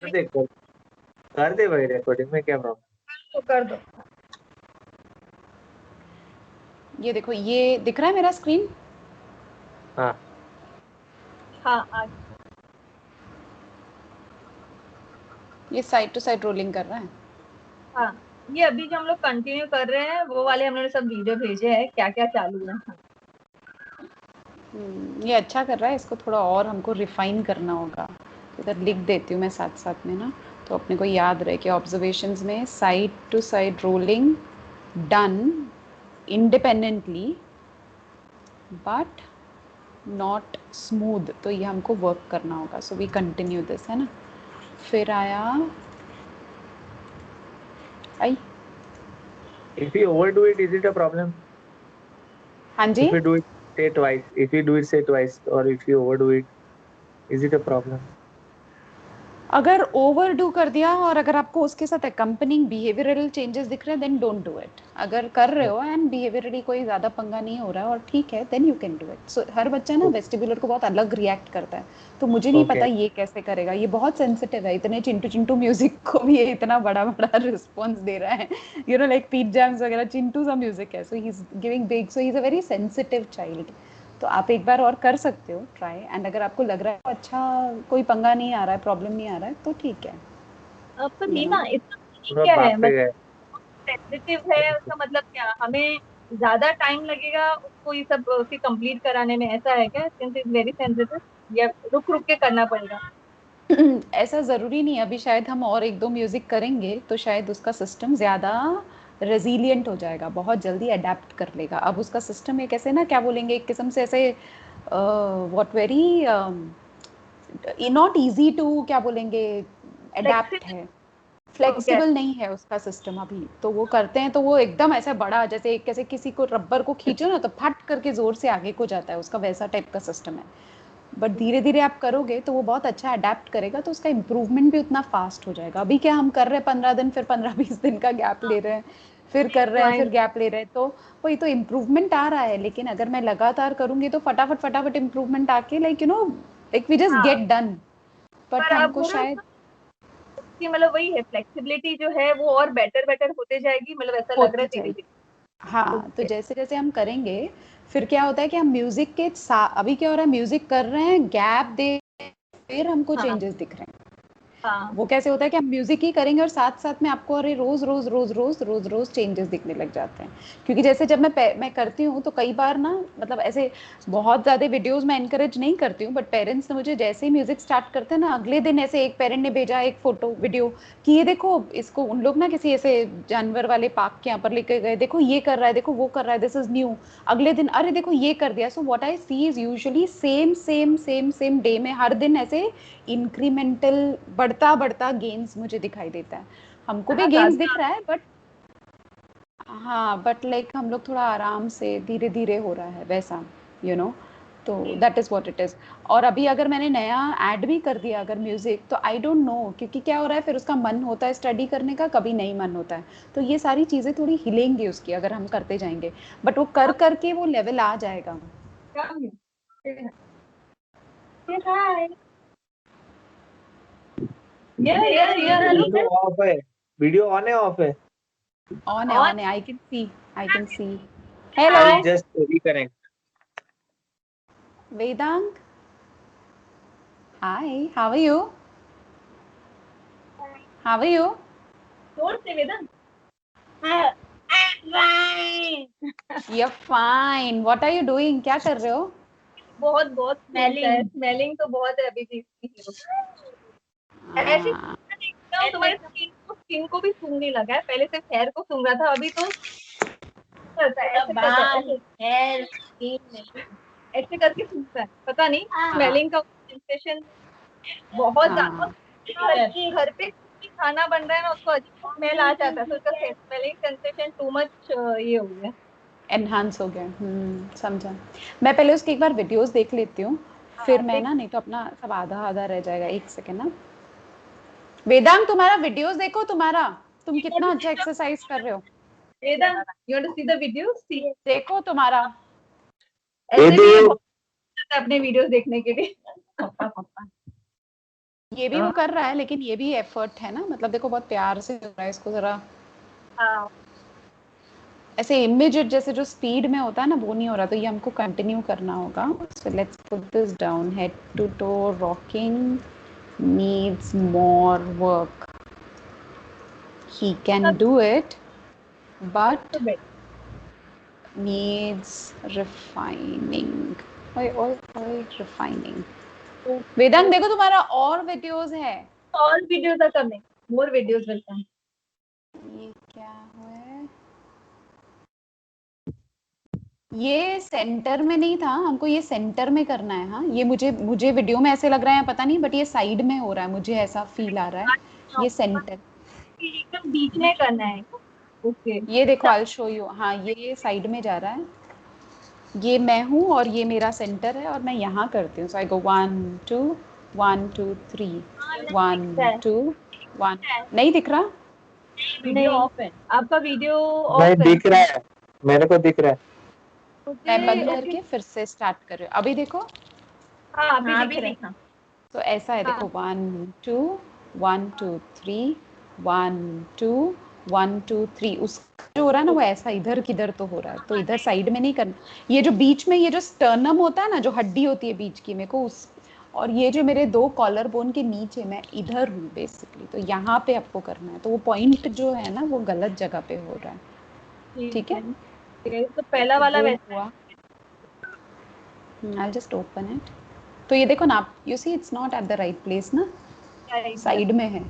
कर दे भाई, रिकॉर्डिंग में क्या प्रॉब्लम। तो कर दो। ये देखो, ये दिख रहा है मेरा स्क्रीन? हाँ हाँ ये साइड टू साइड रोलिंग कर रहा है। हाँ, ये अभी जो हम लोग कंटिन्यू कर रहे हैं वो वाले हम लोगों ने सब वीडियो भेजे हैं, क्या क्या चालू है। ये अच्छा कर रहा है, इसको थोड़ा और हमको रिफाइन करना होगा। इधर लिख देती हूँ मैं साथ साथ में ना, तो अपने को याद रहे कि ऑब्जर्वेशंस में side to side rolling done independently but not smooth, तो ये हमको वर्क करना होगा। सो वी कंटिन्यू दिस, है ना। फिर आया आई। If you overdo it, is it a problem? हाँ जी, If you do it, say twice. If you do it, say twice. Or if you overdo it, is it a problem? अगर overdo कर दिया और अगर आपको उसके साथ अकम्पनिंग बिहेवियरल चेंजेस दिख रहे हैं देन डोंट डू इट। अगर कर रहे हो एंड बिहेवियरली कोई ज़्यादा पंगा नहीं हो रहा है और ठीक है, then you can do it. So हर बच्चा ना वेस्टिबुलर को बहुत अलग रिएक्ट करता है, तो मुझे नहीं पता ये कैसे करेगा। ये बहुत सेंसिटिव है, इतने चिंटू चिंटू म्यूजिक को भी ये इतना बड़ा बड़ा रिस्पॉन्स दे रहा है। यू नो लाइक पीट जैम्स वगैरह चिंटू सा म्यूजिक है, so he is giving big, so he is a very sensitive child. तो आप एक बार और कर सकते हो ट्राई, एंड अगर आपको लग रहा है अच्छा कोई पंगा नहीं आ रहा है, प्रॉब्लम नहीं आ रहा है, तो ठीक है। अब तो You नीना know? इतना पूरा क्या है, बाप पे मतलब गए। सेंसिटिव है उसका मतलब क्या, हमें ज्यादा टाइम लगेगा उसको ये सब फिर कंप्लीट कराने में, ऐसा है क्या? सिंस इज वेरी सेंसिटिव, या रुक रुक के करना पड़ेगा? ऐसा ज़रूरी नहीं। अभी शायद हम और एक दो म्यूज़िक करेंगे तो शायद उसका सिस्टम ज़्यादा रेजिलियंट हो जाएगा, बहुत जल्दी अडेप्ट कर लेगा। अब उसका सिस्टम एक ऐसे ना, क्या बोलेंगे, एक किस्म से ऐसे what very not easy to, क्या बोलेंगे, अडेप्ट है, ओके। फ्लेक्सिबल नहीं है उसका सिस्टम अभी। तो वो करते हैं तो वो एकदम ऐसा बड़ा, जैसे एक कैसे किसी को रबर को खींचो ना तो फट करके जोर से आगे को जाता है, उसका वैसा टाइप का सिस्टम है। बट धीरे धीरे आप करोगे तो वो बहुत अच्छा अडेप्ट करेगा, तो उसका इम्प्रूवमेंट भी उतना फास्ट हो जाएगा। अभी क्या हम कर रहे हैं 15 दिन, फिर 15-20 दिन का गैप ले रहे हैं, फिर कर रहे हैं, फिर गैप ले रहे हैं, तो वही तो इम्प्रूवमेंट आ रहा है। लेकिन अगर मैं लगातार करूंगी तो फटाफट फटाफट इम्प्रूवमेंट आके like you know like we just हाँ, गेट डन। बट पर अब हमको ना शायद उसकी मतलब वही है, फ्लेक्सिबिलिटी जो है वो और बेटर बेटर होते जाएगी, मतलब ऐसा लग रहा है होती धीरे जाएगी। धीरे। हाँ, तो जैसे जैसे हम करेंगे फिर क्या होता है कि हम म्यूजिक के अभी क्या हो रहा है, म्यूजिक कर रहे हैं, गैप दे, फिर हमको हाँ चेंजेस दिख रहे हैं। हाँ वो कैसे होता है कि हम म्यूजिक ही करेंगे और साथ साथ में आपको अरे रोज रोज रोज रोज रोज रोज चेंजेस दिखने लग जाते हैं। क्योंकि जैसे जब मैं करती हूँ तो कई बार ना, मतलब ऐसे बहुत ज़्यादा वीडियोस मैं इनकरेज नहीं करती हूँ, बट पेरेंट्स ने मुझे जैसे ही म्यूजिक स्टार्ट करते हैं ना, अगले दिन ऐसे एक पेरेंट ने भेजा एक फोटो वीडियो कि ये देखो इसको, उन लोग ना किसी ऐसे जानवर वाले पार्क के यहाँ पर लेके गए, देखो ये कर रहा है, देखो वो कर रहा है, दिस इज न्यू। अगले दिन अरे देखो ये कर दिया। So what I see is usually same same same same day में हर दिन ऐसे इंक्रीमेंटल बढ़ता बढ़ता गेन्स मुझे दिखाई देता है। हमको भी गेन्स दिख रहा है बट हाँ, बट लाइक हम लोग थोड़ा आराम से धीरे धीरे हो रहा है वैसा, यू नो। तो that is what it is. और अभी अगर मैंने नया ऐड भी कर दिया अगर म्यूजिक, तो आई डोंट नो, क्योंकि क्या हो रहा है फिर उसका मन होता है स्टडी करने का, कभी नहीं मन होता है। तो ये सारी चीजें थोड़ी हिलेंगी उसकी अगर हम करते जाएंगे, बट वो कर करके वो लेवल आ जाएगा। वीडियो ऑफ है, वीडियो ऑन है ऑफ है? ऑन है, ऑन है, I can see, I can see. I hello just reconnect. Vedang, hi, how are you? How are you? जोर से वेदन। You're fine. What are you doing? क्या कर रहे हो? बहुत बहुत स्मेलिंग स्मेलिंग तो बहुत है अभी भी इसकी। ऐसे तुम्हारे स्किन को भी सूंघने लगा है, पहले सिर्फ हेयर को सूंघ रहा था, अभी तो करता है ऐसे करके सूंघता है, पता नहीं स्मेलिंग का सेंसेशन बहुत ज्यादा। घर पे खाना बन रहा है ना, उसको अजीब स्मेल आ जाता है, तो उसका स्मेलिंग सेंसेशन टू मच ये हो गया, एनहांस हो गया। समझा। मैं पहले उसकी एक बार वीडियोस देख लेती हूँ, फिर मैं देख। ना, नहीं तो अपना सब आधा आधा रह जाएगा। एक सेकेंड ना, वेदांग तुम्हारा वीडियोस देखो, तुम्हारा तुम कितना अच्छा एक्सरसाइज कर रहे हो, Vedan, you want to see the video? See, देखो तुम्हारा। ऐसे भी ये बहुत अपने वीडियोस देखने के लिए। ये भी वो कर रहा है, लेकिन ये भी एफर्ट है ना, मतलब देखो बहुत प्यार से कर रहा है इसको, जरा हाँ ऐसे इमीडिएट जैसे जो स्पीड में होता है ना वो नहीं हो रहा, तो ये हमको कंटिन्यू करना होगा. So let's put this down. Head to toe rocking needs more work. He can do it but तो needs refining. ओए ओए ओए refining. वेदांत देखो तुम्हारा और वीडियोस है. all videos are coming, more videos will come. ये क्या है? ये सेंटर में नहीं था, हमको ये सेंटर में करना है. हाँ ये मुझे मुझे वीडियो में ऐसे लग रहा है पता नहीं, बट ये साइड में हो रहा है, मुझे ऐसा फील आ रहा है. ये सेंटर, एकदम बीच में करना है. ओके ये देखो आई शो यू. हाँ ये साइड में जा रहा है, ये मैं हूँ और ये मेरा सेंटर है और मैं यहाँ करती हूँ. सो आई गो 1 2 1 2 3 1 2 1. नहीं दिख रहा? वीडियो ऑफ है आपका, वीडियो ऑफ नहीं है. दिख रहा है, मेरे को दिख रहा है. मैं बंद करके फिर से स्टार्ट कर रही हूँ. अभी देखो. हाँ अभी दिख रहा है. तो ऐसा है देखो 1 2 1 2 3 1 2 1 2 3. उसका जो हो रहा है ना वो ऐसा इधर किधर तो हो रहा है, तो इधर साइड में नहीं करना. ये जो बीच में ये जो स्टर्नम होता है ना, जो हड्डी होती है बीच की, मेरे को उस, और ये जो मेरे 2 कॉलर बोन के नीचे मैं इधर हूँ बेसिकली, तो यहाँ पे आपको करना है. तो वो पॉइंट जो है ना वो गलत जगह पे हो रहा है. ठीक है, तो पहला वाला वो वैसा हुआ. I'll just open it. तो ये देखो ना आप, you see it's not at the right place ना, है. साइड में है.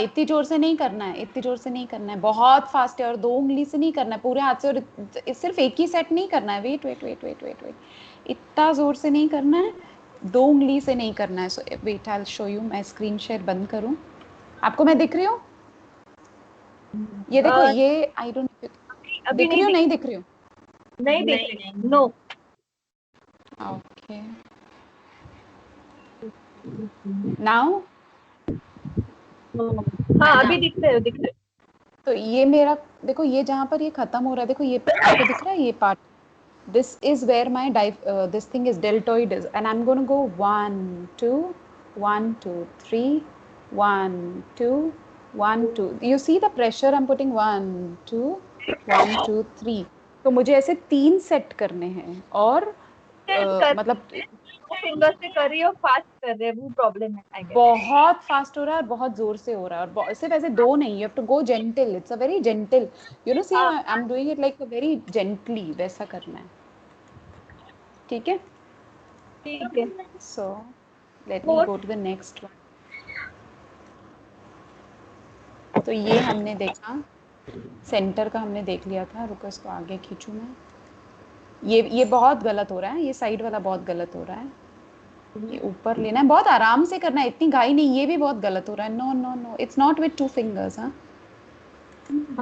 इतनी जोर से नहीं करना है, इतनी जोर से नहीं करना है, बहुत फास्ट है. और 2 उंगली से नहीं करना है, पूरे हाथ से. और सिर्फ एक ही सेट नहीं करना है. Wait wait wait wait wait wait, इतना जोर से नहीं करना है, 2 उंगली से नहीं करना है. So wait I will show you. मैं स्क्रीन शेयर बंद करूं, आपको मैं दिख रही हूँ? ये देखो, ये आई डोंट, दिख रही हूँ नहीं दिख रही हूँ? नहीं दिख रही. No okay now. हाँ अभी दिख रहे हो. तो ये मेरा देखो, ये जहाँ पर ये खत्म हो रहा है देखो, ये आपको दिख रहा है ये part. this is where my this thing is deltoid is, and I'm going to go 1 2 1 2 3 1 2 1 2. you see the pressure I'm putting 1 2 1 2 3. तो मुझे ऐसे 3 सेट करने हैं. और मतलब फिंगर से कर रही हो, फास्ट कर रहे हैं, वो प्रॉब्लम है आई गेस. बहुत फास्ट हो रहा है और बहुत जोर से हो रहा है. और सिर्फ ऐसे 2 नहीं, you have to go gentle. It's a very gentle, you know, see I am doing it like very gently. वैसा करना है. ठीक है. ठीक है. So let me go to the next one. तो ये हमने देखा, सेंटर का हमने देख लिया था. रुको इसको आगे खींचूं मैं. ये बहुत गलत हो रहा है, ये साइड वाला बहुत गलत हो रहा है. ये ऊपर लेना है, बहुत आराम से करना है, इतनी घाई नहीं. ये भी बहुत गलत हो रहा है. No no no, it's not with 2 fingers. हाँ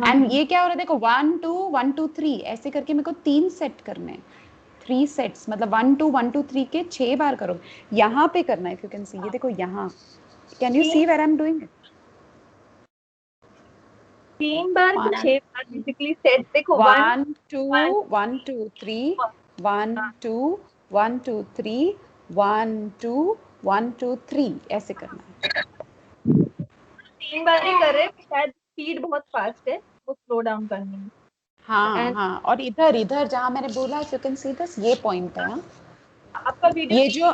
एंड ये क्या हो रहा है देखो, 1 2 1 2 3 ऐसे करके मेरे को 3 सेट करने हैं. 3 सेट्स मतलब 1 2 1 2 3 के 6 बार करो. यहाँ पे करना है. इफ यू कैन सी, ये देखो यहाँ. Can you see where I am doing it? 3 बार 6 बार बेसिकली सेट. देखो 1 2 1 2 3 1 2 1 2 3 1 2 1 2 3 ऐसे करना है. 3 बार ही कर रहे, शायद स्पीड बहुत फास्ट है, वो स्लो डाउन करनी है. हाँ हाँ. और इधर इधर जहाँ मैंने बोला, यू कैन सी दिस, ये पॉइंट है. आपका वीडियो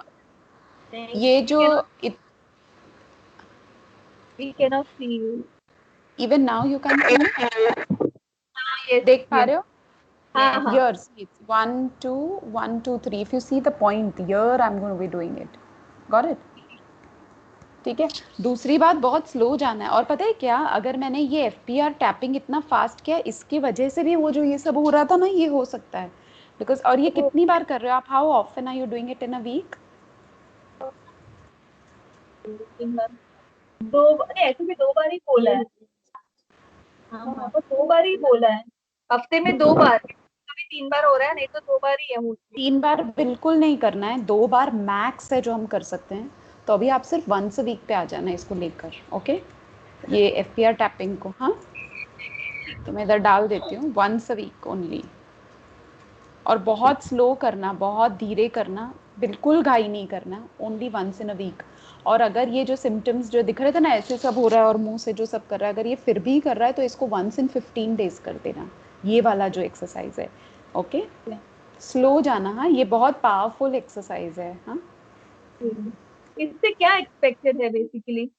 ये जो we can not see you. Even now you can see me. देख पा रहे हो? हाँ Here, see, it's 1 2 1 2 3. If you see the point here, I'm going to be doing it. Got it? ठीक है. दूसरी बात, बहुत स्लो जाना है. और पता है क्या, अगर मैंने ये FPR टैपिंग इतना फास्ट किया, इसकी वजह से भी वो जो ये सब हो रहा था ना, ये हो सकता है. बिकॉज, और ये कितनी बार कर रहे हो आप? How often are you doing it in a week? 2 ऐसे भी 2 बार ही बोला है. हाँ 2 बार ही बोला है. हफ्ते में 2 बार, कभी 3 बार हो रहा है, नहीं तो 2 बार ही है. 3 बार बिल्कुल नहीं करना है, 2 बार मैक्स है जो हम कर सकते हैं. तो अभी आप सिर्फ 1 वीक पे आ जाना इसको लेकर. ओके, ये FPR टैपिंग को. हाँ तो मैं इधर डाल देती हूँ 1 वीक ओनली. और बहुत स्लो करना, बहुत धीरे करना, बिल्कुल घाई नहीं करना, only once in a week. और अगर ये जो सिम्टम्स जो दिख रहे थे ना, ऐसे सब हो रहा है और मुंह से जो सब कर रहा है, अगर ये फिर भी कर रहा है तो इसको वंस इन 15 डेज कर देना, ये वाला जो एक्सरसाइज है। ओके, स्लो जाना। हाँ, ये बहुत पावरफुल एक्सरसाइज है। हाँ, इससे क्या एक्सपेक्टेड है बेसिकली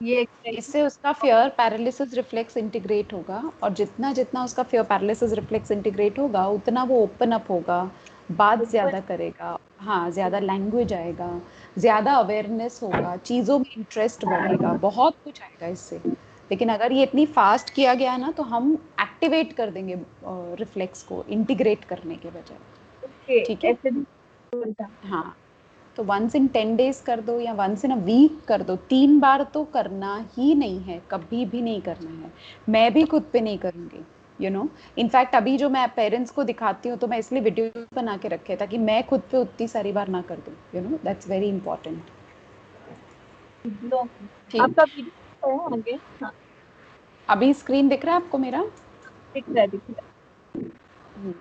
ये एक्सरसाइज? इससे उसका फियर पैरालिसिस रिफ्लेक्स इंटीग्रेट होगा, और जितना जितना उसका फियर पैरालिसिस रिफ्लेक्स इंटीग्रेट होगा उतना वो ओपन अप होगा, बात ज़्यादा करेगा। हाँ, ज़्यादा लैंग्वेज आएगा, ज़्यादा अवेयरनेस होगा, चीज़ों में इंटरेस्ट बढ़ेगा, बहुत कुछ आएगा इससे। लेकिन अगर ये इतनी फास्ट किया गया ना तो हम एक्टिवेट कर देंगे रिफ्लेक्स को, इंटीग्रेट करने के बजाय। ओके, ठीक है। ऐसे भी होता है। हाँ, तो वंस इन 10 डेज कर दो या वंस इन अ वीक कर दो, 3 बार तो करना ही नहीं है, कभी भी नहीं करना है। मैं भी खुद पे नहीं करूँगी, यू नो। इनफैक्ट अभी जो मैं पेरेंट्स को दिखाती हूँ तो मैं इसलिए वीडियो बना के रखे ताकि मैं खुद पे उतनी सारी बार ना कर दूँ, you know, that's very important. Video ठीक, आपका वीडियो है आगे? हाँ, अभी स्क्रीन दिख रहा है आपको मेरा? दिख रहा है, दिख रहा हम्म,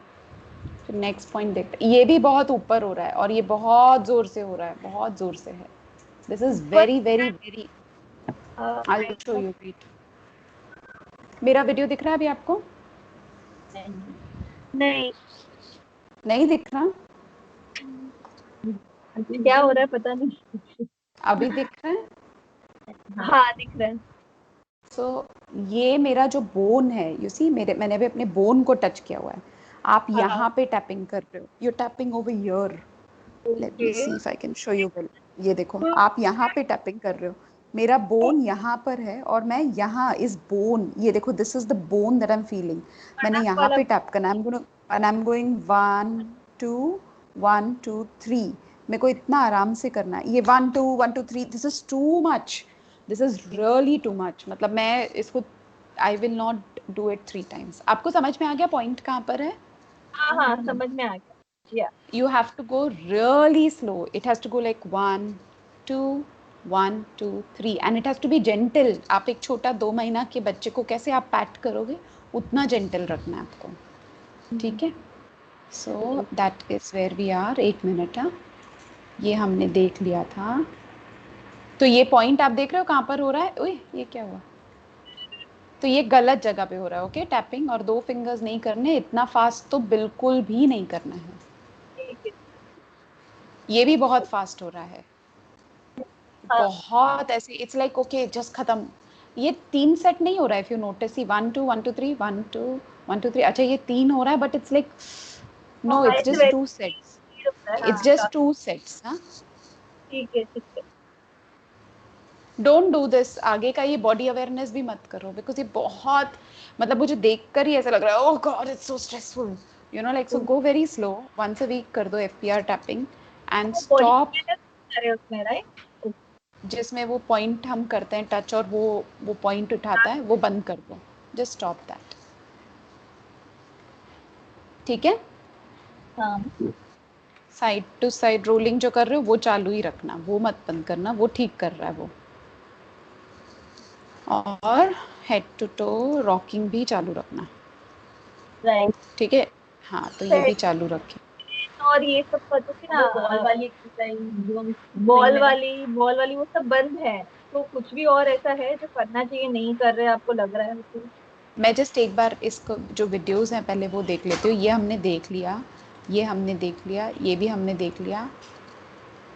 फिर नेक्स्ट पॉइंट देखते हैं। ये भी बहुत ऊपर हो रहा है और ये बहुत जोर से हो रहा है, बहुत जोर से है। This is very very very, I will show है। You, wait. मेरा वीडियो दिख रहा है अभी आपको? नहीं, नहीं दिख रहा? क्या हो रहा है पता नहीं। अभी दिख रहा है? हाँ, दिख रहा है। सो ये मेरा जो बोन है, यू सी, मैंने अभी अपने बोन को टच किया हुआ है। आप हाँ, यहाँ पे टैपिंग कर रहे हो, you tapping over here. Let okay. Me see if I can show you well. ये देखो, आप यहाँ पे टैपिंग कर रहे हो, मेरा बोन यहाँ पर है और मैं यहाँ इस बोन, ये देखो, this is the bone that I am feeling. मैंने कनक यहाँ वाला। पे टैप करना, आई एम गोइंग 1 2 1 2 3। मेरे को इतना आराम से करना है, ये 1 2 1 2 3, this is too much, this is really too much. मतलब मैं इसको, I will not do it 3 times. आपको समझ में आ गया पॉइंट कहाँ पर है? हाँ, हाँ, समझ में आ गया। या You have to go really slow. It has to go like 1 2 1 2 3, and it has to be gentle. आप एक छोटा 2 महीना के बच्चे को कैसे आप पैट करोगे, उतना जेंटल रखना है आपको। ठीक है, so that is where we are. 1 minute. हाँ, ये हमने देख लिया था। तो ये पॉइंट आप देख रहे हो कहाँ पर हो रहा है? ओए, ये क्या हुआ? तो ये गलत जगह पे हो रहा है। ओके, टैपिंग और 2 फिंगर्स नहीं करने, इतना फास्ट तो बिल्कुल भी नहीं करना है। ठीक है। ये भी बहुत फास्ट हो रहा है, हाँ, बहुत ऐसे, इट्स लाइक ओके जस्ट खत्म। ये 3 सेट नहीं हो रहा है, इफ यू नोटिस, 1 2 1 2 3 1 2 1 2 3। अच्छा, ये 3 हो रहा है, बट इट्स लाइक, नो, हाँ, इट्स ऐसे जस्ट वैसे 2 सेट्स। ही होता है। इट्स हाँ, जस्ट 2 सेट्स। हाँ, ठीक है, ठीक है। Don't do this. आगे का ये बॉडी अवेयरनेस भी मत करो, बिकॉज ये बहुत, मतलब मुझे देखकर ही ऐसा लग रहा है, oh God it's so stressful, you know, like. So go very slow, once a week कर दो FPR tapping and body stop. कर रहे उसमें, राइट? जिसमें वो पॉइंट हम करते हैं टच और वो पॉइंट उठाता है, वो बंद कर दो, जस्ट स्टॉप दैट। ठीक है, हाँ, साइड टू साइड रोलिंग जो कर रहे हो वो चालू ही रखना, वो मत बंद करना, वो ठीक कर रहा है वो। और हेड टू टो रॉकिंग भी चालू रखना। राइट। ठीक है, हाँ, तो ये भी चालू रखें। और ये सब करते थे ना, बॉल वाली एक्सरसाइज, बॉल वाली वो सब बंद है। तो कुछ भी और ऐसा है जो करना चाहिए, नहीं कर रहे, आपको लग रहा है तो? मैं जस्ट एक बार इसको, जो वीडियोस हैं पहले वो देख लेती हूँ। ये हमने देख लिया, ये हमने देख लिया, ये भी हमने देख लिया।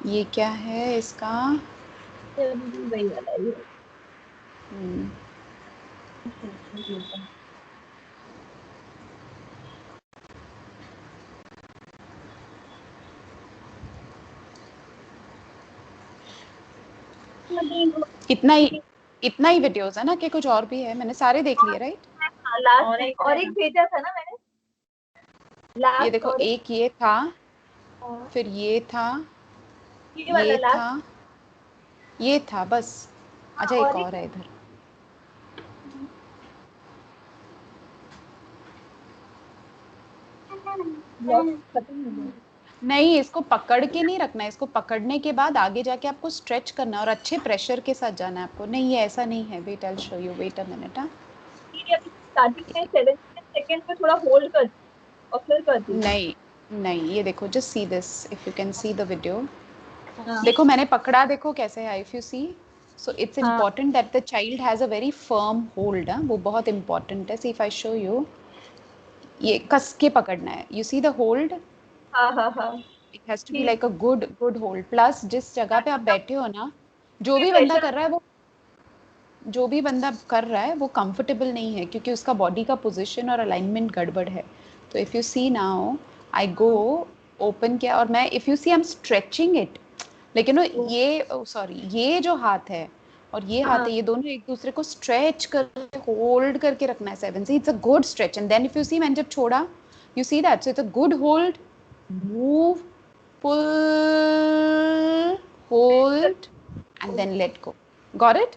ये क्या है इसका? वही वाला है ये। हम्म, इतना ही वीडियोस है ना, कि कुछ और भी है? मैंने सारे देख लिए, राइट? लास्ट और एक भेजा था ना मैंने, ये लास्ट देखो, और एक। एक ये था, हाँ, फिर ये था, ये वाला ये लास्ट। था, ये था, बस। हाँ, अच्छा, एक और और एक। है इधर। ब्लॉक खत्म हो गया। नहीं, इसको पकड़ के नहीं रखना है, इसको पकड़ने के बाद आगे जाके आपको स्ट्रेच करना है और अच्छे प्रेशर के साथ जाना है आपको। नहीं, ये ऐसा नहीं है, wait, I will show you, wait a minute. हाँ, ये अभी स्टार्टिंग में 7 सेकंड पे थोड़ा होल्ड कर और फिर कर दी। नहीं, नहीं, ये देखो, just see this, if you can the the वीडियो। हाँ देखो मैंने पकड़ा, देखो कैसे है, if you see. So it's हाँ important that the child has a very firm hold. वो बहुत इंपॉर्टेंट है। See if I show you, ये कस के पकड़ना है। यू सी द होल्ड, हाँ हाँ हाँ इट हैज टू बी ठीक like a good good hold. Plus जिस जगह पे आप बैठे हो ना, जो है। भी बंदा प्रेशर कर रहा है वो जो भी बंदा कर रहा है वो कंफर्टेबल नहीं है, क्योंकि उसका बॉडी का पोजीशन और अलाइनमेंट गड़बड़ है। तो if you see now, I go open किया, और मैं, if you see, I am stretching it. लेकिन ये, सॉरी, ये जो हाथ है और ये हाथ हाँ है, ये दोनों एक दूसरे को स्ट्रेच करके होल्ड करके रखना है 7 से। It's a good stretch. And then if you see, मैंने जब छोड़ा, you see that, so it's a good hold, move, pull, hold, and then let go. Got it?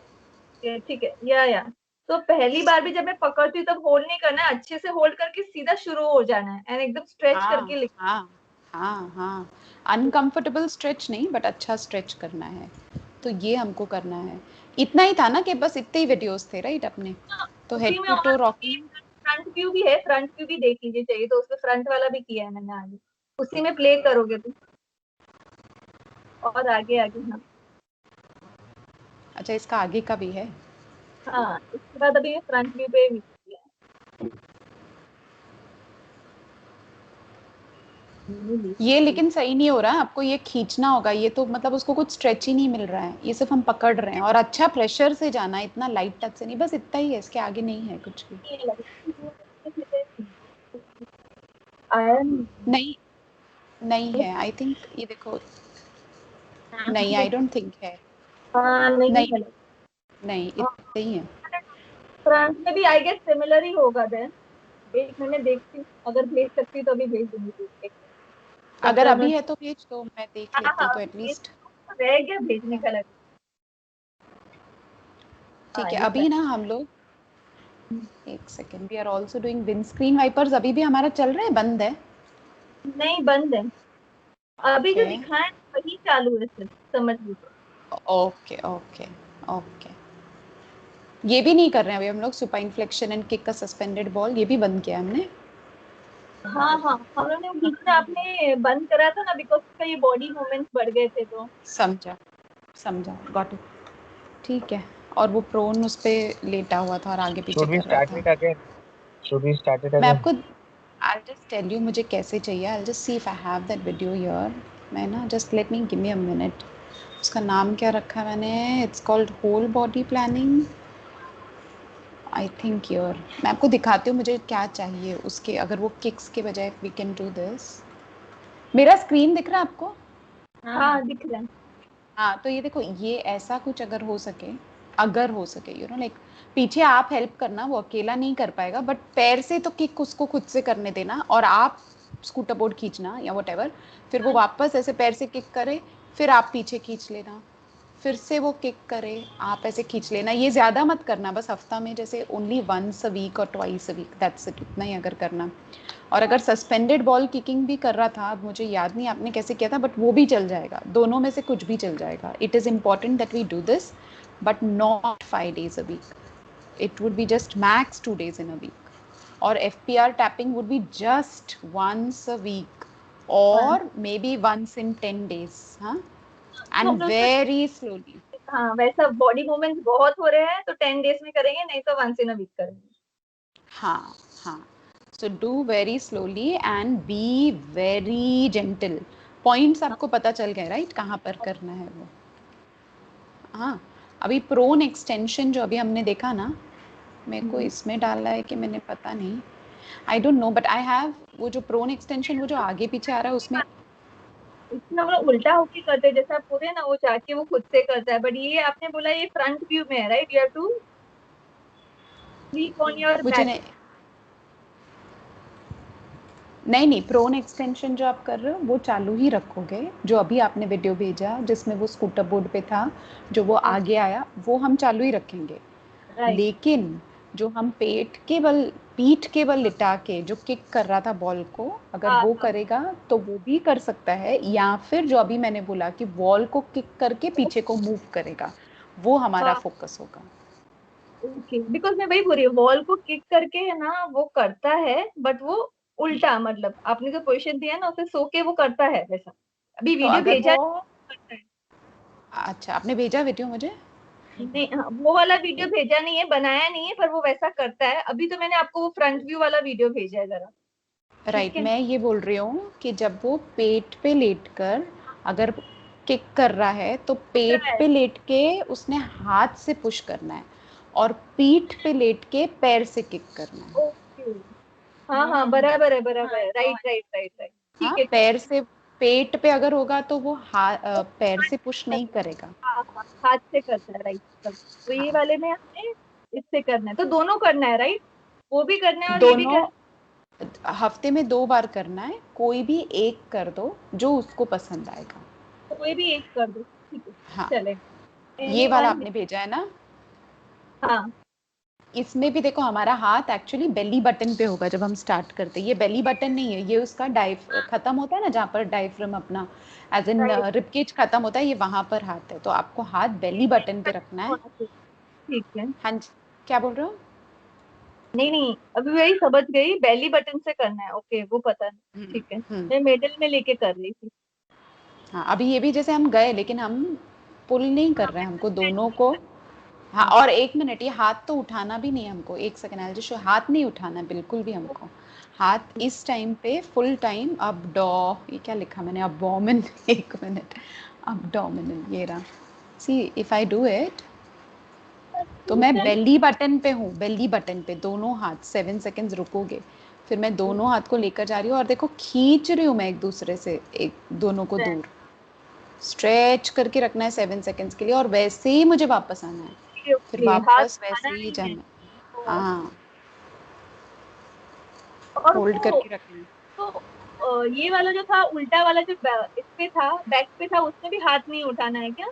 ठीक है या तो पहली बार भी जब मैं पकड़ती हूँ तब होल्ड नहीं करना है, अच्छे से होल्ड करके सीधा शुरू हो जाना है एंड एकदम स्ट्रेच हाँ करके लिख। हाँ हाँ हाँ, अनकंफर्टेबल स्ट्रेच नहीं, बट अच्छा स्ट्रेच करना है। तो ये हमको करना है। इतना ही था ना, कि बस इतने ही वीडियोस थे राइट अपने? तो उसी हेड में टू और टो रॉकिंग। फ्रंट व्यू भी है, फ्रंट व्यू भी देख लीजिए चाहिए तो उसमें फ्रंट वाला भी किया है मैंने आगे, उसी में प्ले करोगे तुम और आगे आगे। हाँ अच्छा, इसका आगे का भी है? हाँ इसके बाद अभी फ्रंट व्यू पे भी किया है। ये लेकिन सही नहीं हो रहा है, आपको ये खींचना होगा। ये तो मतलब उसको कुछ स्ट्रेच ही नहीं मिल रहा है, ये सिर्फ हम पकड़ रहे हैं। और अच्छा प्रेशर से जाना है, इतना लाइट टच से नहीं, बस इतना ही है, इसके आगे नहीं है कुछ भी। आयरन नहीं, नहीं है आई थिंक, ये देखो। नहीं, आई डोंट थिंक है। हाँ नहीं नहीं, है। नहीं, इतना ही है। फ्रंट में भी आई गेस सिमिलर ही होगा देन। एक मैंने देखती हूँ, अगर भेज सकती हूँ तो अभी भेज दूंगी एक अगर इंटरनल। अभी है तो भेज दो, मैं देख हाँ लेती हूँ हाँ तो ये एटलीस्ट। रह गया भेजने का लग। हाँ ठीक है, ये अभी ना हम लोग, एक second, we are also doing windscreen wipers. अभी भी हमारा चल रहा है, बंद है? नहीं बंद है, अभी जो ओके दिखाया वही चालू है सिर्फ, समझ लीजिए। Okay okay okay. ये भी नहीं कर रहे हैं अभी हम लोग, सुपाइन फ्लेक्शन एंड किक का सस्पेंडेड बॉल, ये भी बंद किया हमने। हाँ हाँ हम लोग ने बीच में आपने बंद करा था ना, बिकॉज उसका ये बॉडी मूवमेंट्स बढ़ गए थे तो। समझा, समझा, गॉट इट। ठीक है। और वो प्रोन उस पे लेटा हुआ था और आगे पीछे Should we कर रहा start था। it again? Should we start it मैं again? आपको, आई जस्ट टेल यू मुझे कैसे चाहिए। I just see if I have that video here. मैं ना, just let me, give me a minute. उसका नाम क्या रखा है मैंने? It's called whole body planning, I think your. मैं आपको दिखाती हूँ मुझे क्या चाहिए उसके, अगर वो किक्स के बजाय वी कैन डू दिस। मेरा स्क्रीन दिख रहा है आपको? हाँ दिख रहा है। हाँ, तो ये देखो, ये ऐसा कुछ अगर हो सके, अगर हो सके, यू नो लाइक, पीछे आप हेल्प करना, वो अकेला नहीं कर पाएगा, बट पैर से तो किक उसको खुद से करने देना, और आप स्कूटर बोर्ड खींचना या वट, फिर वो वापस ऐसे पैर से किक करे, फिर आप पीछे खींच लेना, फिर से वो किक करे, आप ऐसे खींच लेना। ये ज़्यादा मत करना, बस हफ्ता में जैसे ओनली वंस अ वीक और twice a week, that's it, उतना ही अगर करना। और अगर सस्पेंडेड बॉल किकिंग भी कर रहा था, अब मुझे याद नहीं आपने कैसे किया था, बट वो भी चल जाएगा, दोनों में से कुछ भी चल जाएगा। It is important that we do this, but not 5 days a week. It would be just max 2 days in a week. Or FPR tapping would be just once a week, or हाँ maybe once in 10 days, huh? तो हम And लोग very slowly. हाँ वैसा body movements बहुत हो रहे हैं तो 10 days में करेंगे, नहीं तो वंस इन अ वीक करेंगे। हाँ हाँ, so do very slowly and be very gentle. Points आपको पता चल गए राइट, कहाँ पर करना है वो? हाँ। अभी प्रोन एक्सटेंशन जो अभी हमने देखा ना, मेरे को इसमें डाला है कि मैंने, पता नहीं, I don't know, but I have वो जो प्रोन एक्सटेंशन, वो जो आगे पीछे आ रहा है उसमें। इसमें हम लोग उल्टा होके करते हैं, जैसे आप बोले ना वो जाके वो खुद से करता है, बट ये आपने बोला ये फ्रंट व्यू में है right, you have to sleep on your मुझे बैक। नहीं, नहीं नहीं, प्रोन एक्सटेंशन जो आप कर रहे हो वो चालू ही रखोगे, जो अभी आपने वीडियो भेजा जिसमें वो स्कूटर बोर्ड पे था, जो वो आगे आया, वो हम चालू ही रखेंगे। राइट लेकिन जो हम पेट के बल, पीठ के बल लिटा के जो किक कर रहा था बॉल को, अगर हाँ वो हाँ करेगा तो वो भी कर सकता है, या फिर जो अभी मैंने बोला कि वॉल को किक करके पीछे को मूव करेगा, वो हमारा हाँ फोकस होगा। ओके, बिकॉज मैं वही बोल रही हूँ, वॉल को किक करके है ना वो करता है, बट वो उल्टा, मतलब आपने जो पोजीशन दिया ना उसे सो के वो करता है वैसा। अभी तो वीडियो अगर भेजा है, वो करता है। अच्छा, आपने भेजा वीडियो मुझे? नहीं, हाँ, वो वाला वीडियो भेजा नहीं है, बनाया नहीं है, पर वो वैसा करता है। अभी तो मैंने आपको वो फ्रंट व्यू वाला वीडियो भेजा है जरा, ठीक राइट, है। मैं ये बोल रही हूँ कि जब वो पेट पे लेटकर अगर किक कर रहा है तो पेट पे लेट के उसने हाथ से पुश करना है और पीठ पे लेट के पैर से किक करना है। ओके, हाँ हाँ, बराबर है, बराबर है, राइट राइट राइट राइट, हाँ, ठीक है ठीक पैर से, पेट पे अगर होगा तो वो पैर से पुश है। नहीं करेगा। हाँ हाँ, हाथ से करता है, राइट। तो ये हाँ, वाले में हमें इससे करना है, तो दोनों करना है, राइट। वो भी करना है और ये भी दोनों करना हफ्ते में 2 बार करना है, कोई भी एक कर दो जो उसको पसंद आएगा। है, कोई भी एक कर दो, ठीक है, हाँ, चलेगा। ये वाला एनीवन, आपने भेजा है ना? हाँ इसमें भी देखो हमारा हाथ एक्चुअली बेली बटन पे होगा जब हम स्टार्ट करते हैं। ये बेली बटन नहीं है, ये उसका डाइफ खत्म होता है ना, जहाँ पर डायफ्राम अपना एज इन राइट, रिबकेज खत्म होता है, ये वहां पर हाथ है। तो आपको हाथ बेली बटन पे रखना है। ठीक है। हाँ जी, क्या बोल रहे हो? नहीं नहीं, अभी वही समझ गई, बेली बटन से करना है, ओके, वो पता नहीं, हम्म, ठीक है। हम्म। मैं मिडिल में लेके कर रही थी। हाँ, अभी ये भी जैसे हम गए लेकिन हम पुल नहीं कर हाँ, रहे मैं हैं, हमको स्ट्रेच दोनों नहीं को। कर हाँ, रही। और एक मिनट, ये हाथ तो उठाना भी नहीं है हमको, एक सेकंड, आई जस्ट, हाथ नहीं उठाना है बिल्कुल भी हमको। हाथ इस टाइम पे फुल टाइम ये क्या लिखा मैंने, अबडोमेन एक मिनट, अबडोमिनल, ये रहा। सी इफ आई डू इट तो मैं बेली बटन पे हूँ, बेली बटन पे दोनों हाथ 7 सेकंड्स रुकोगे, फिर मैं दोनों हाथ को लेकर जा रही हूँ और देखो खींच रही हूँ मैं एक दूसरे से, एक दोनों को दूर स्ट्रेच करके रखना है 7 सेकंड्स के लिए, और वैसे ही मुझे वापस आना है, ओके फिर ओके, हाथ वापस उठाना वैसे ही नहीं है। जाना है। तो हाँ, और होल्ड वो, करके रखना है। तो ये वाला जो था, उल्टा वाला जो इस पे था, बैक पे था, उसमें भी हाथ नहीं उठाना है क्या?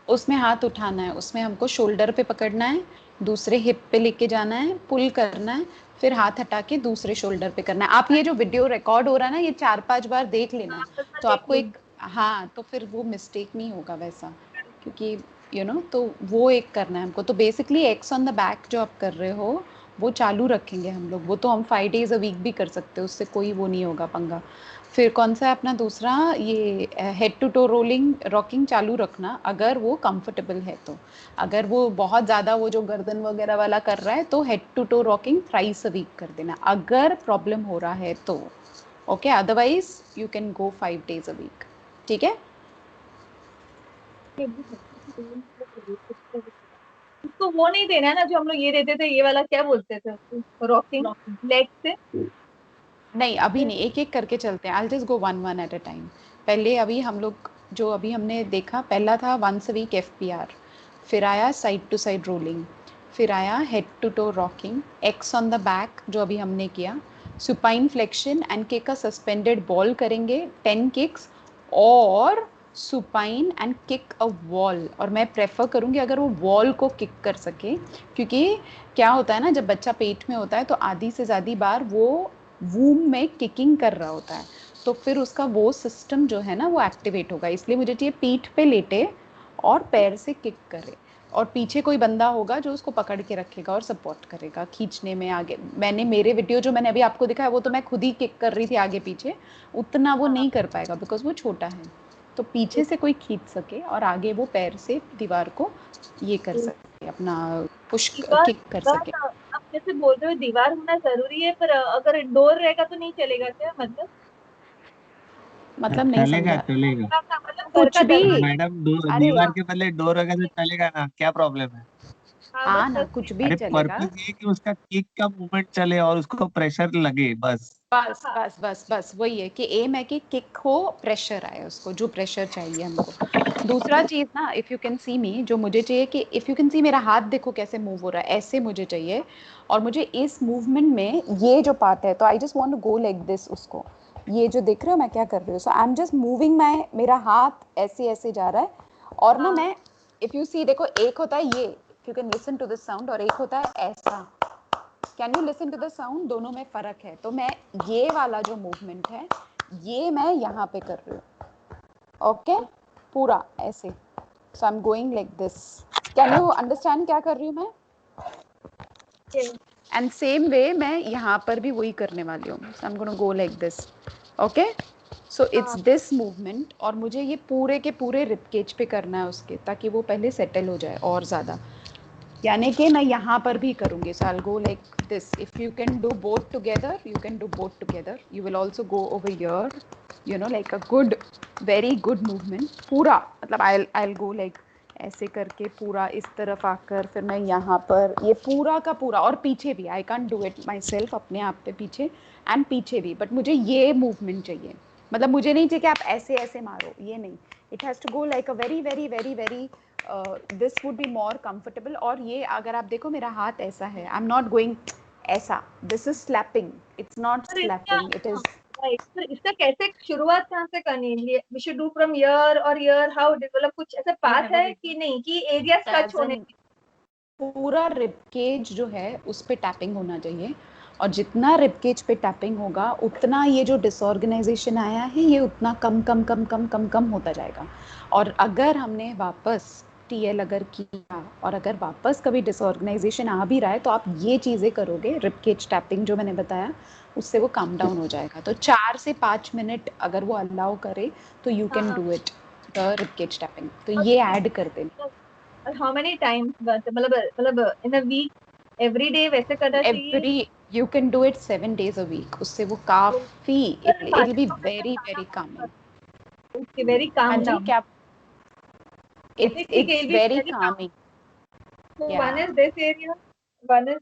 उसमें हाथ उठाना है, उसमें हमको शोल्डर पे पकड़ना है, दूसरे हिप पे लेके जाना है, पुल करना है, फिर हाथ हटा के दूसरे शोल्डर पे करना है। आप ये जो वीडियो रिकॉर्ड हो रहा है ना, ये 4-5 बार देख लेना, हाँ, बस मैं तो देख आपको लूंगी। एक, हाँ, तो फिर वो मिस्टेक नहीं होगा वैसा, क्योंकि तो वो एक करना है हमको। तो basically x on the back जो आप कर रहे हो वो चालू रखेंगे हम लोग, वो तो हम 5 days अ वीक भी कर सकते हैं, उससे कोई वो नहीं होगा पंगा। फिर कौन सा है अपना दूसरा, ये head to toe rolling rocking चालू रखना अगर वो कंफर्टेबल है तो। अगर वो बहुत ज़्यादा वो जो गर्दन वगैरह वाला कर रहा है तो head to toe rocking thrice a week कर देना, अगर प्रॉब्लम हो रहा है तो। Okay, otherwise you can go 5 days a week. ठीक है। उसको वो नहीं देना है ना जो हम लोग ये देते थे, ये वाला क्या बोलते थे उसको, रॉकिंग लेग से। नहीं, अभी नहीं, एक एक करके चलते हैं, I just go one one at a time. पहले अभी हम लोग जो अभी हमने देखा, पहला था वंस अ वीक FPR, फिर आया साइड टू साइड रोलिंग, फिर आया head to toe rocking, x on the back जो अभी हमने किया, supine flexion and kick a suspended ball करेंगे 10 किक्स, और supine and kick a wall. और मैं प्रेफर करूँगी अगर वो वॉल को किक कर सके, क्योंकि क्या होता है ना, जब बच्चा पेट में होता है तो आधी से ज़्यादा बार वो वूम में किकिंग कर रहा होता है, तो फिर उसका वो सिस्टम जो है ना वो एक्टिवेट होगा, इसलिए मुझे चाहिए पीठ पे लेटे और पैर से किक करे, और पीछे कोई बंदा होगा जो उसको पकड़ के रखेगा और सपोर्ट करेगा खींचने में आगे। मैंने मेरे वीडियो जो मैंने अभी आपको दिखाया वो तो मैं खुद ही किक कर रही थी आगे पीछे, उतना वो नहीं कर पाएगा बिकॉज वो छोटा है। तो पीछे से कोई खींच सके और आगे वो पैर से दीवार को ये कर सके, अपना पुश दीवार, किक कर दीवार सके। आप जैसे बोल रहे हो दीवार होना जरूरी है, पर अगर इंडोर रहेगा तो नहीं चलेगा क्या, मतलब? मतलब नहीं चलेगा समझा। चलेगा। मतलब घर कुछ का भी, दरवाजा। मैडम अरे दीवार के बदले डोर अगर तो चलेगा ना, क्या प्रॉब्लम है? हाँ, हाँ ना, बस कुछ भी अरे चलेगा। पर्पस ये है कि उसका किक का मूवमेंट चले और उसको प्रेशर लगे, बस। बस हाँ, बस बस बस वही है कि एम है कि किक हो, प्रेशर आए उसको, जो प्रेशर चाहिए हमको। दूसरा चीज ना, इफ यू कैन सी मी, जो मुझे चाहिए कि इफ यू कैन सी मेरा हाथ देखो कैसे मूव हो रहा है, ऐसे मुझे चाहिए। और मुझे इस मूवमेंट में ये जो पार्ट है, तो I just want to go like this उसको, ये जो देख रहे हो मैं क्या कर रही हूँ, so I am just moving, माई मेरा हाथ ऐसे ऐसे जा रहा है। और ना हाँ, मैं, इफ यू सी देखो, एक होता है ये, if you can listen to this sound, और एक होता है ऐसा, can you listen to the sound, दोनों में फर्क है। तो मैं ये वाला जो मूवमेंट है ये मैं यहाँ पे कर रही हूँ, ओके, पूरा ऐसे, so I am going like this. Can you understand क्या कर रही हूँ मैं? ये एंड सेम वे मैं यहाँ पर भी वही करने वाली हूँ. So I am gonna go like this. Okay, so it's this movement. और मुझे ये पूरे के पूरे रिब केज पे करना है उसके, ताकि वो पहले सेटल हो जाए और ज़्यादा. यानी कि मैं यहाँ पर भी करूँगी. So I will go like this. If you can do both together, you can do both together. You will also go over here, you know, like a good, very good movement. पूरा मतलब आई will go like ऐसे करके पूरा इस तरफ आकर, फिर मैं यहाँ पर ये पूरा का पूरा, और पीछे भी. I can't do it my self अपने आप पे पीछे, एंड पीछे भी. बट मुझे ये मूवमेंट चाहिए. मतलब मुझे नहीं चाहिए कि आप ऐसे ऐसे मारो, ये नहीं. It has to go like a very very very very, this would be more comfortable. और ये अगर आप देखो मेरा हाथ ऐसा है, आई एम नॉट गोइंग ऐसा. This is slapping, it's not पर इसका स्लैपिंग, इट इज. right, तो इसका कैसे शुरुआत कहाँ से करनी है? We should do from year और ईयर, हाउ डेवलप, कुछ ऐसा पाथ है कि नहीं कि एरिया टच होने? पूरा रिब केज जो है उस पे टैपिंग होना चाहिए. और जितना रिब केज पे टैपिंग होगा, उतना ये जो डिसऑर्गेनाइजेशन आया है ये उतना कम कम कम कम कम कम होता जाएगा. और अगर हमने वापस टीएल अगर किया, और अगर वापस कभी डिसऑर्गेनाइजेशन आ भी रहा है, तो आप ये चीज़ें करोगे, रिब केज टैपिंग जो मैंने बताया, उससे वो काम डाउन हो जाएगा. तो 4 से 5 मिनट अगर वो अलाउ करे तो you can do it, the rib cage tapping. तो ये ऐड कर देना. हाउ मेनी टाइम्स, मतलब in a week, every day वैसे करना चाहिए? Every, you can do it 7 days a week. उससे वो काफी, it'll be very very calming. Okay, very हाँ काम जी, डाउन. क्या? ठीक है, It's it'll be very very calm. calming. So Yeah. one is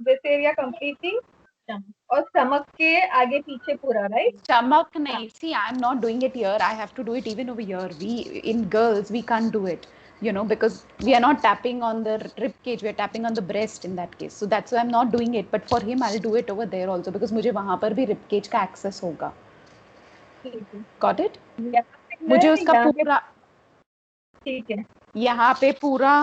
this area completely, और स्टमक के आगे पीछे पूरा, राइट? Stomach नहीं. See, I'm not doing it here. I have to do it even over here. We, in girls, we can't do it. You know, because we are not tapping on the rib cage. We are tapping on the breast in that case. So that's why I'm not doing it. But for him, I'll do it over there also, because मुझे वहाँ पर भी rib cage का access होगा. ठीक है. Got it? यहाँ पे मुझे है, उसका यहाँ पे, पूरा, ठीक है. यहाँ पे पूरा,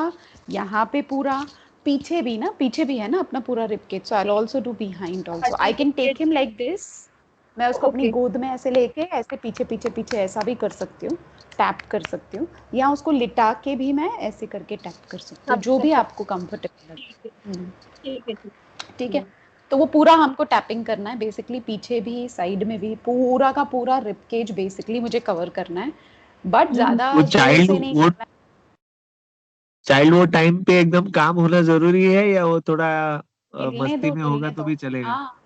यहाँ पे पूरा, पीछे भी ना, पीछे भी है ना अपना पूरा rib cage. So I will also do behind also. I can take him like this. मैं उसको अपनी ओके, गोद में ऐसे लेके ऐसे पीछे पीछे पीछे ऐसा भी कर सकती हूँ, टैप कर सकती हूँ, या उसको लिटा के भी मैं ऐसे करके टैप कर सकती हूँ, जो भी आपको कंफर्टेबल ठीक है, लगे. ठीक है, ठीक ठीक है. तो वो पूरा हमको टैपिंग करना है बेसिकली, पीछे भी साइड में भी, पूरा का पूरा रिब केज बेसिकली मुझे कवर करना है. बट है. ज्यादा वो जोर से नहीं करना है. चाइल्ड वो टाइम पे एकदम काम होना जरूरी है, या वो थोड़ा हिलने मस्ती दो, में होगा हिलने तो दो. भी चलेगा? हाँ,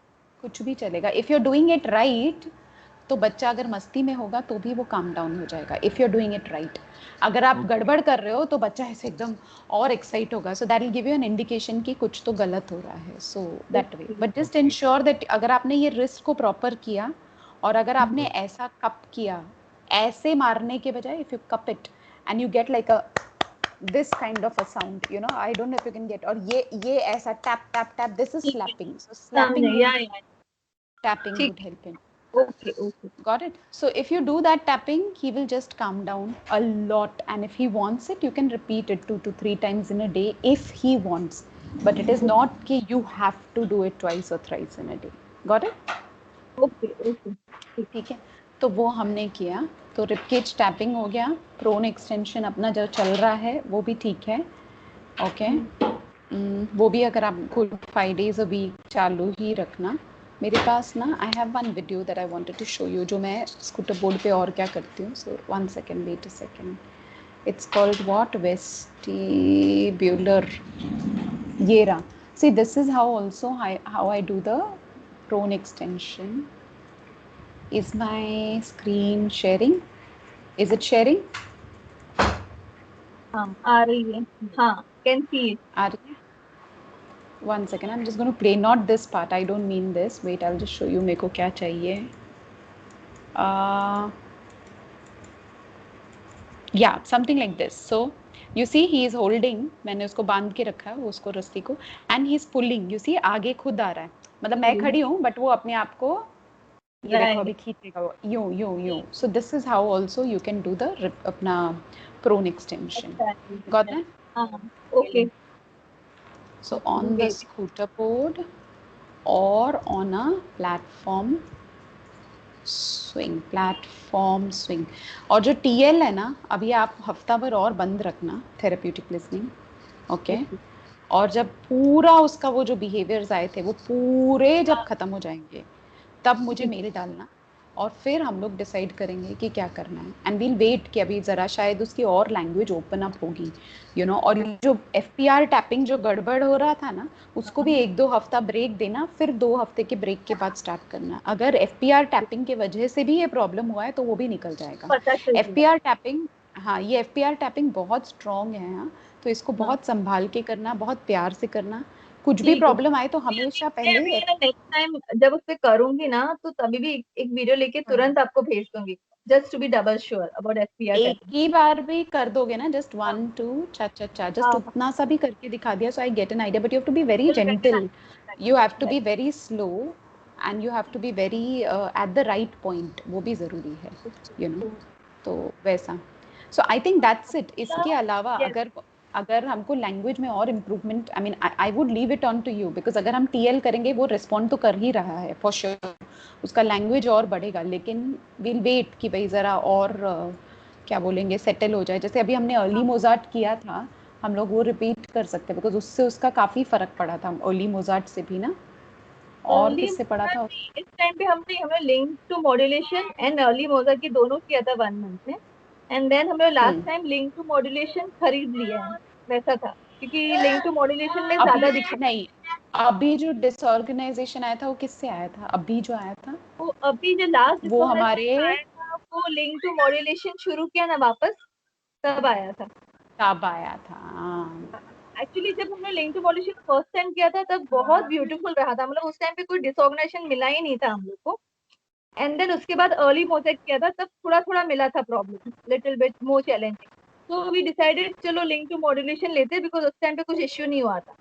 कुछ भी चलेगा. If you are doing it right, तो बच्चा अगर मस्ती में होगा तो भी वो काम डाउन हो जाएगा. If you are doing it right. अगर आप ओके. गड़बड़ कर रहे हो तो बच्चा ऐसे एकदम और एक्साइट होगा. So that will give you an indication कि कुछ तो गलत हो रहा है. So that way. But just okay. Ensure that अगर आपने ये रिस्ट को प्रॉपर किया, और अगर आपने ऐसा कप किया, ऐसे मारने के बजाय, if you cup it and you get like a this kind of a sound, you know, I don't know if you can get. और ये ऐसा tap tap tap, this is ठीक है, slapping. So समझे, slapping would, या tapping ठीक would है. help him. Okay, okay. Got it? So if you do that tapping, he will just calm down a lot. And if he wants it, you can repeat it 2 to 3 times in a day if he wants. But it is not कि you have to do it twice or thrice in a day. Got it? Okay, okay. ठीक है. तो वो हमने किया. तो rib cage tapping हो गया. प्रोन एक्सटेंशन अपना जो चल रहा है वो भी ठीक है. ओके. वो भी अगर आप खुद 5 days a week चालू ही रखना. मेरे पास ना, I have one video that I wanted to show you, जो मैं स्कूटर बोर्ड पे और क्या करती हूँ. So 1 second, wait a second. It's called what, vestibular. ये रहा. See, this is how also how I do the prone extension. Is my screen sharing? Is it sharing? हाँ, आ रही है. हाँ, can see it. Are you? 1 second, I'm just going to play, not this part, I don't mean this. Wait, I'll just show you मेरे को क्या चाहिए. Yeah, something like this. So you see he is holding, मैंने उसको बांध के रखा है, उसको रस्सी को, and he is pulling. You see आगे खुद आ रहा है. मतलब मैं खड़ी हूँ but वो अपने आप को, ये देखो अभी खींचेगा वो, यूं यूं यूं. So this is how also you can do the अपना prone extension. Got that? हाँ, okay. So on the scooter board or on a platform swing. और जो TL है ना, अभी आप हफ्ता भर और बंद रखना थेरेप्यूटिक लिसनिंग. ओके. और जब पूरा उसका वो जो बिहेवियर्स आए थे वो पूरे जब खत्म हो जाएंगे तब मुझे मेल डालना, और फिर हम लोग डिसाइड करेंगे कि क्या करना है। एंड वील वेट कि अभी ज़रा शायद उसकी और लैंग्वेज ओपन अप होगी, यू नो। और ये जो एफपीआर टैपिंग जो गड़बड़ हो रहा था ना, उसको भी 1-2 हफ्ता ब्रेक देना, फिर 2 हफ्ते के ब्रेक के बाद स्टार्ट करना। अगर एफपीआर टैपिंग के वजह से भी ये प्रॉब्लम हुआ है तो वो भी निकल जाएगा। पता चल जाएगा। एफपीआर टैपिंग, हाँ, ये एफपीआर टैपिंग बहुत स्ट्रॉन्ग है, हाँ, तो इसको हाँ, बहुत संभाल के करना, बहुत प्यार से करना। कुछ भी ठीक है। प्रॉब्लम आए तो हमेशा मैं पहले अभी ना नेक्स्ट टाइम जब उस पे करूंगी ना, तो तभी भी एक वीडियो लेके तुरंत आपको भेज दूंगी, just to be double sure about FPR एक टैपिंग। ही बार भी कर दोगे ना, जस्ट हाँ 1 2 चा चा चा, हाँ जस्ट हाँ, उतना सा भी करके दिखा दिया, so I get an idea. But you have to be very we'll get gentle, it. You have to be very slow, and you have to be very at the right point, वो भी ज़रूरी है, you know. तो वैसा, so I think that's it. इसके अलावा Yes, अगर अगर हमको लैंग्वेज में और improvement, I mean I would leave it on to you, because अगर हम टीएल करेंगे वो रिस्पॉन्ड तो कर ही रहा है फॉर श्योर, उसका लैंग्वेज और बढ़ेगा, लेकिन विल वेट कि भाई ज़रा और क्या बोलेंगे, सेटल हो जाए। जैसे अभी हमने अर्ली मोजार्ट किया था, हम लोग वो रिपीट कर सकते हैं, बिकॉज उससे उसका काफ़ी फ़र्क पड़ा था अर्ली मोजार्ट से भी ना। और अर्ली किससे पड़ा मोजा था? भी इस टाइम पे हमने link to modulation and early मोजा की दोनों किया था 1 मंथ में। एंड देन हमने last hmm. Time link to modulation खरीद लिया है, वैसा था, क्योंकि लिंक टू मॉड्यूलेशन में अभी ज्यादा दिक्कत। नहीं, अभी जो डिसऑर्गेनाइजेशन आया था वो किससे आया था? अभी जो आया था तो अभी जो लास्ट वो हमारे डिस्कॉर्डिनेशन आया था वो लिंक टू मॉड्यूलेशन शुरू किया ना वापस, तब आया था। कब आया था? हाँ। एक्चुअली जब हमने link to modulation first time किया था तब बहुत ब्यूटीफुल रहा था, मतलब उस टाइम पे कोई डिसऑर्गेनाइजेशन मिला ही नहीं था हम लोग को। एंड देन उसके बाद अर्ली मोजेक किया था, तब थोड़ा थोड़ा मिला था problem, little bit more challenging. तो वी डिसाइडेड चलो लिंक टू मॉड्यूलेशन लेते, बिकॉज उस टाइम पे कुछ इश्यू नहीं हुआ था।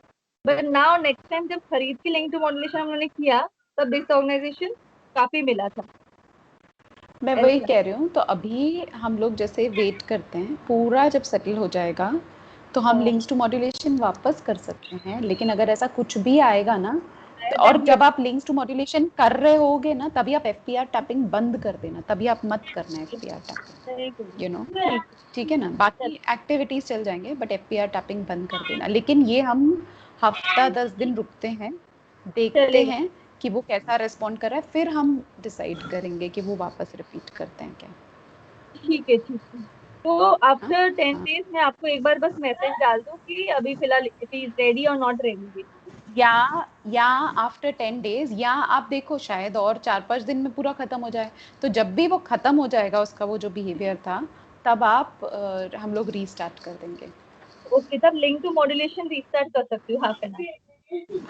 बट नाउ नेक्स्ट टाइम जब खरीद के लिंक टू मॉड्यूलेशन हमने किया, तब डिसऑर्गेनाइजेशन काफी मिला था। मैं वही ऐसा कह रही हूँ, तो अभी हम लोग जैसे वेट करते हैं पूरा जब सेटल हो जाएगा तो हम हाँ, लिंक्स टू मॉड्यूलेशन वापस कर सकते हैं। लेकिन अगर ऐसा कुछ भी आएगा ना, तो और देन वी जब आप लिंक्स टू मॉड्यूलेशन कर रहे होगे ना, तभी आप एफपीआर टैपिंग बंद कर देना, तभी आप मत करना एफपीआर टैपिंग, यू नो। ठीक है ना, बाकी एक्टिविटीज चल जाएंगे बट एफपीआर टैपिंग बंद कर देना। लेकिन ये हम हफ्ता 10 दिन रुकते हैं, देखते चलेगा। हैं कि वो कैसा रिस्पॉन्ड कर रहा है, फिर हम डिसाइड करेंगे कि वो वापस रिपीट करते हैं क्या। ठीक है, ठीक है। तो हाँ आफ्टर 10 हाँ। डेज मैं आपको एक बार बस मैसेज डाल दूं कि अभी फिलहाल इट इज रेडी और नॉट रेडी। या या आफ्टर 10 डेज, या आप देखो शायद और 4-5 दिन में पूरा खत्म हो जाए, तो जब भी वो खत्म हो जाएगा उसका वो जो बिहेवियर था, तब आप हम लोग रीस्टार्ट कर देंगे। ओके, तब लिंक टू मॉड्यूलेशन रीस्टार्ट कर सकती हूँ half an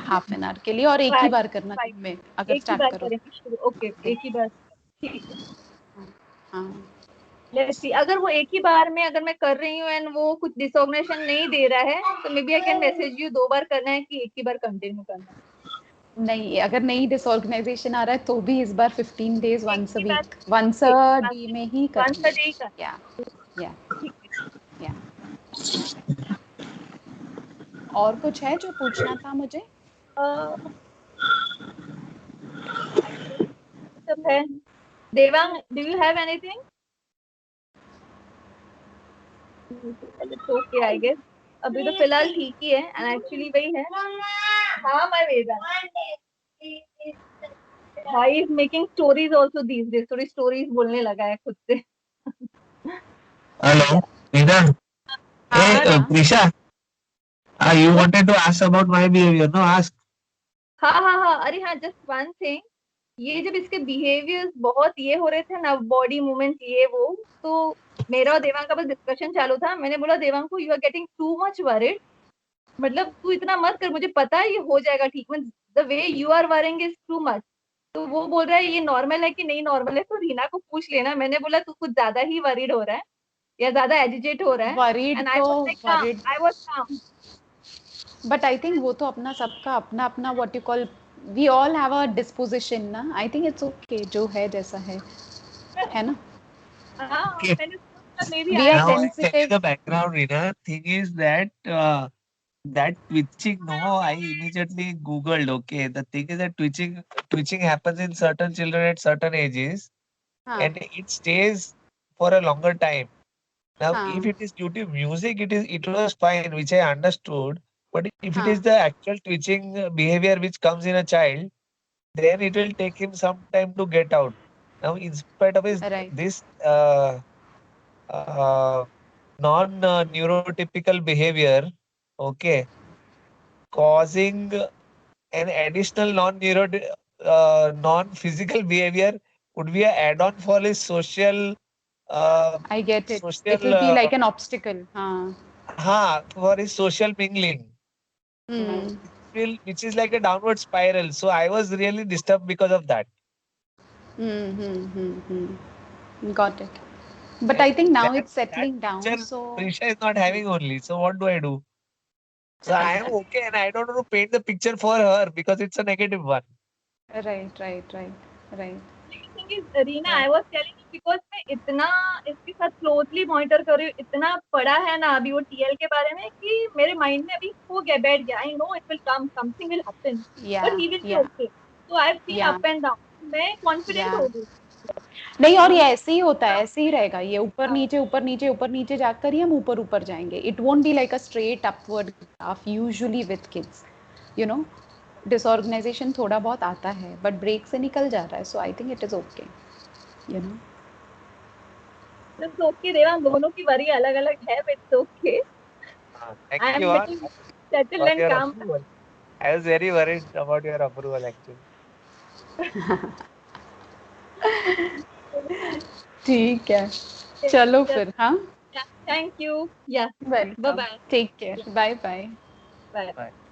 half an hour के लिए, और एक ही बार करना आवर। दिन में अगर एक ही स्टार्ट बार करो करेंगे शुरू, ओके, तो। एक ही बार। ठीक है। हाँ हाँ। लेट्स सी, अगर वो एक ही बार में अगर मैं कर रही हूँ एंड वो कुछ डिसऑर्गेनाइजेशन नहीं दे रहा है, तो maybe I can message you 2 बार करना है कि एक ही बार कंटिन्यू करना है। नहीं, अगर नई डिसऑर्गेनाइजेशन आ रहा है तो भी इस बार 15 डेज एक वंस अ ही बार, week, once okay, a day में ही वंस अ करेंगे। डे का। या या ठीक है। या और कुछ है जो पूछना था मुझे? सब है। Devang, do you have anything? Okay, I guess अभी तो फिलहाल ठीक ही है, एंड एक्चुअली वही है। हाँ, मैं वेदा। भाई is making stories also these days, थोड़ी स्टोरीज बोलने लगा है खुद से। Hello, Vedant. Hey, हाँ हाँ Prisha, you wanted to ask about my behavior, no? Ask. हाँ हाँ हाँ, अरे हाँ, जस्ट वन थिंग। ये जब इसके बिहेवियर्स बहुत ये हो रहे थे ना, बॉडी मूवमेंट ये वो, तो मेरा और देवांग का बस डिस्कशन चालू था। मैंने बोला देवांग को, you are getting too much worried, मतलब तू इतना मत कर, मुझे पता है ये हो जाएगा ठीक, मैं the way you are worrying is too much. तो वो बोल रहा है ये नॉर्मल है कि नहीं नॉर्मल है, तो रीना को पूछ लेना। मैंने बोला तू कुछ ज्यादा ही वरीड हो रहा है या ज्यादा एजिटेट हो रहा है। वरीड एंड आई तो was like calm, worried, I was calm. But I think वो तो अपना सबका अपना अपना what you call, we all have a disposition ना। आई थिंक इट्स ओके जो है जैसा है ना। हाँ, Okay. मैंने सोचा maybe we are I Now was. I'll tell you sensitive. the background, Rina. Thing is that that twitching, no, I immediately Googled. Okay, the thing is that twitching happens in certain children at certain ages, हाँ and it stays for a longer time. Now, if हाँ it is due to music, it was fine, which I understood. But if it हाँ is the actual twitching behavior which comes in a child, then it will take him some time to get out. Now, in spite of his right this uh, non-neurotypical behavior, okay, causing an additional non-physical behavior would be an add-on for his social I get it it social will be like an obstacle हाँ for his social mingling. Hmm Which is like a downward spiral. So I was really disturbed because of that. got it but I And think now that it's settling down picture so Prisha is not having only. So what do I do? So I am okay and I don't want to paint the picture for her because it's a negative one. right thing is Reena I was telling you because मैं इतना इसके साथ closely monitor कर रही हूँ, इतना पढ़ा है ना अभी वो टीएल के बारे में कि मेरे माइंड में अभी हो गया, बैठ गया। I know it will come, something will happen, but he will be yeah okay. So I have seen yeah up and down, मैं कॉन्फिडेंट yeah हो गई। नहीं और ये ऐसे ही होता है ऐसे ही रहेगा ये ऊपर नीचे जाकर ही हम ऊपर ऊपर जाएंगे it won't be like a straight upward graph usually with kids you know disorganisation थोड़ा बहुत आता है बट ब्रेक से निकल जा रहा है so I think it is okay you know it's okay Deva, दोनों की वरी अलग अलग है, it's okay. Thank I you am little settled for and your calm. approval. I was very worried about your approval actually. ठीक है चलो फिर हाँ थैंक यू, या welcome bye take care bye bye bye. Bye.